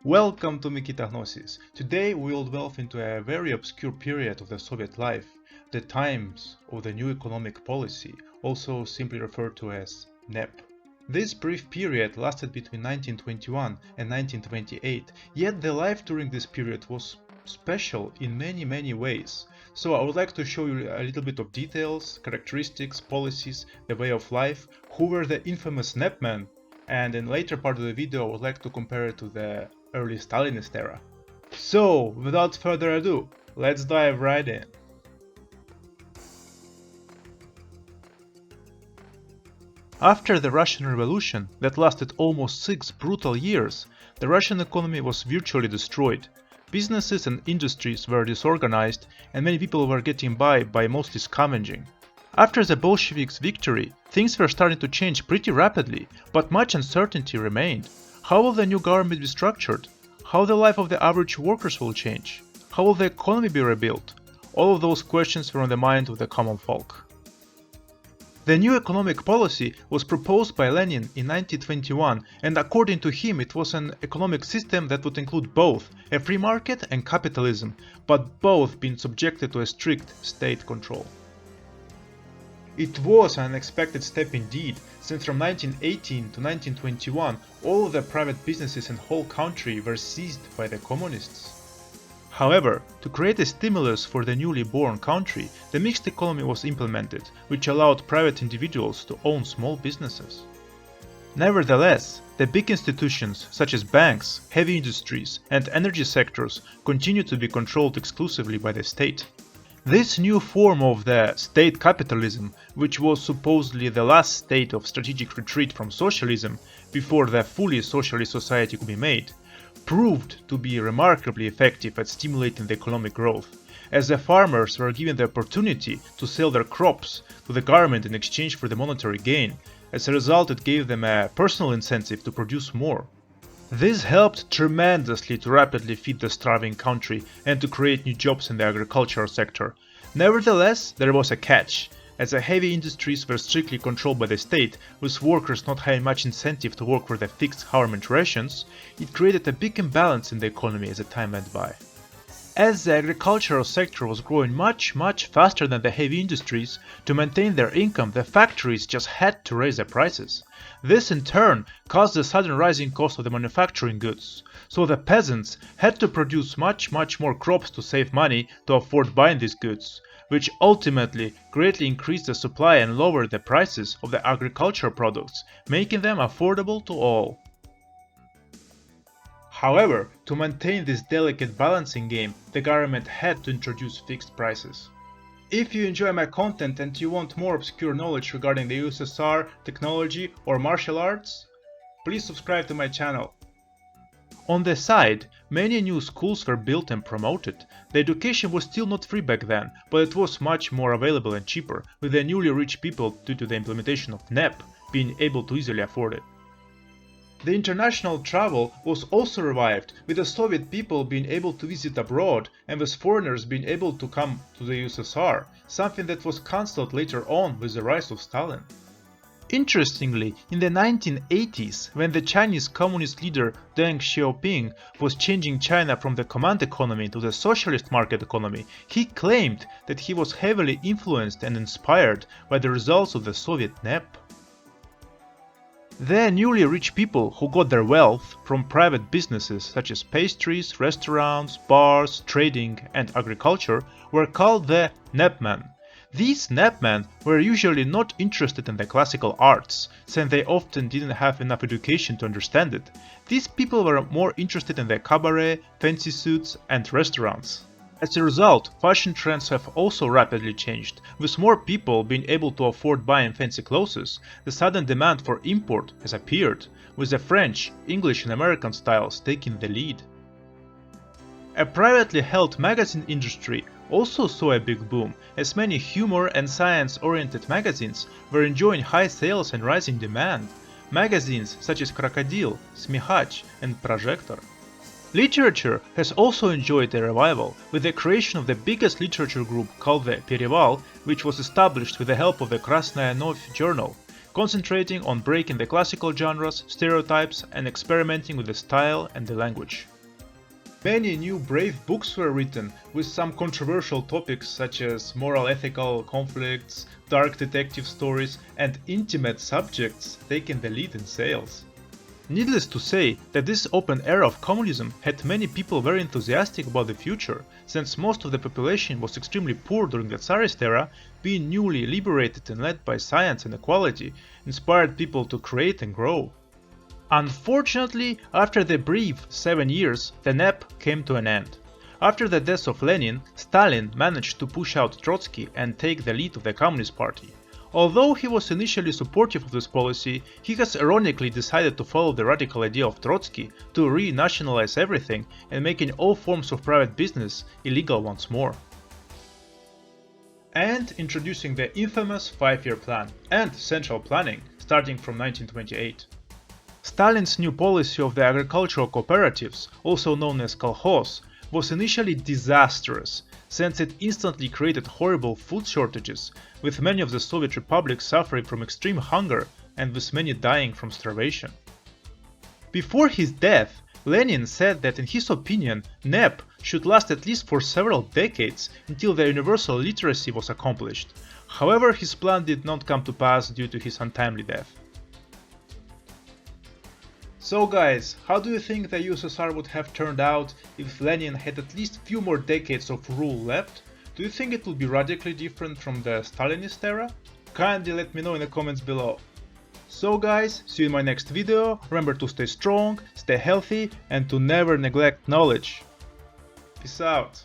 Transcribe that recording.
Welcome to Mikitagnosis. Today we will delve into a very obscure period of the Soviet life, the times of the new economic policy, also simply referred to as NEP. This brief period lasted between 1921 and 1928, yet the life during this period was special in many ways. So I would like to show you a little bit of details, characteristics, policies, the way of life, who were the infamous Netmen, and in later part of the video I would like to compare it to the early Stalinist era. So, without further ado, let's dive right in. After the Russian Revolution, that lasted almost 6 brutal years, the Russian economy was virtually destroyed. Businesses and industries were disorganized, and many people were getting by mostly scavenging. After the Bolsheviks' victory, things were starting to change pretty rapidly, but much uncertainty remained. How will the new government be structured? How the life of the average workers will change? How will the economy be rebuilt? All of those questions were on the mind of the common folk. The new economic policy was proposed by Lenin in 1921, and according to him it was an economic system that would include both a free market and capitalism, but both being subjected to a strict state control. It was an unexpected step indeed, since from 1918 to 1921 all of the private businesses in the whole country were seized by the communists. However, to create a stimulus for the newly born country, the mixed economy was implemented, which allowed private individuals to own small businesses. Nevertheless, the big institutions such as banks, heavy industries and energy sectors continued to be controlled exclusively by the state. This new form of the state capitalism, which was supposedly the last state of strategic retreat from socialism before the fully socialist society could be made, proved to be remarkably effective at stimulating the economic growth, as the farmers were given the opportunity to sell their crops to the government in exchange for the monetary gain. As a result, it gave them a personal incentive to produce more. This helped tremendously to rapidly feed the starving country and to create new jobs in the agricultural sector. Nevertheless, there was a catch. As the heavy industries were strictly controlled by the state, with workers not having much incentive to work for the fixed government rations, it created a big imbalance in the economy as the time went by. As the agricultural sector was growing much faster than the heavy industries, to maintain their income the factories just had to raise their prices. This in turn caused the sudden rising cost of the manufacturing goods, so the peasants had to produce much more crops to save money to afford buying these goods, which ultimately greatly increased the supply and lowered the prices of the agricultural products, making them affordable to all. However, to maintain this delicate balancing game, the government had to introduce fixed prices. If you enjoy my content and you want more obscure knowledge regarding the USSR, technology or martial arts, please subscribe to my channel. On the side, many new schools were built and promoted. The education was still not free back then, but it was much more available and cheaper, with the newly rich people, due to the implementation of NEP, being able to easily afford it. The international travel was also revived, with the Soviet people being able to visit abroad and with foreigners being able to come to the USSR, something that was cancelled later on with the rise of Stalin. Interestingly, in the 1980s, when the Chinese communist leader Deng Xiaoping was changing China from the command economy to the socialist market economy, he claimed that he was heavily influenced and inspired by the results of the Soviet NEP. The newly rich people who got their wealth from private businesses such as pastries, restaurants, bars, trading and agriculture were called the Netmen. These Netmen were usually not interested in the classical arts, since they often didn't have enough education to understand it. These people were more interested in the cabaret, fancy suits and restaurants. As a result, fashion trends have also rapidly changed. With more people being able to afford buying fancy clothes, the sudden demand for import has appeared, with the French, English and American styles taking the lead. A privately held magazine industry also saw a big boom, as many humor and science-oriented magazines were enjoying high sales and rising demand. Magazines such as Krokodil, Smihach and Projector. Literature has also enjoyed a revival, with the creation of the biggest literature group called the Pereval, which was established with the help of the Krasnaya Novь journal. concentrating on breaking the classical genres, stereotypes, and experimenting with the style and the language. Many new brave books were written with some controversial topics such as moral ethical conflicts, dark detective stories, and intimate subjects taking the lead in sales. Needless to say that this open era of communism had many people very enthusiastic about the future, since most of the population was extremely poor during the Tsarist era, being newly liberated and led by science and equality, inspired people to create and grow. Unfortunately, after the brief 7 years, the NEP came to an end. After the death of Lenin, Stalin managed to push out Trotsky and take the lead of the Communist Party. Although he was initially supportive of this policy, he has ironically decided to follow the radical idea of Trotsky to re-nationalize everything and making all forms of private business illegal once more. And introducing the infamous 5-year plan and central planning starting from 1928. Stalin's new policy of the agricultural cooperatives, also known as kolkhoz, was initially disastrous, since it instantly created horrible food shortages, with many of the Soviet republics suffering from extreme hunger and with many dying from starvation. Before his death, Lenin said that in his opinion, NEP should last at least for several decades until the universal literacy was accomplished. However, his plan did not come to pass due to his untimely death. So guys, how do you think the USSR would have turned out if Lenin had at least few more decades of rule left? Do you think it would be radically different from the Stalinist era? Kindly let me know in the comments below. So guys, see you in my next video, remember to stay strong, stay healthy and to never neglect knowledge. Peace out.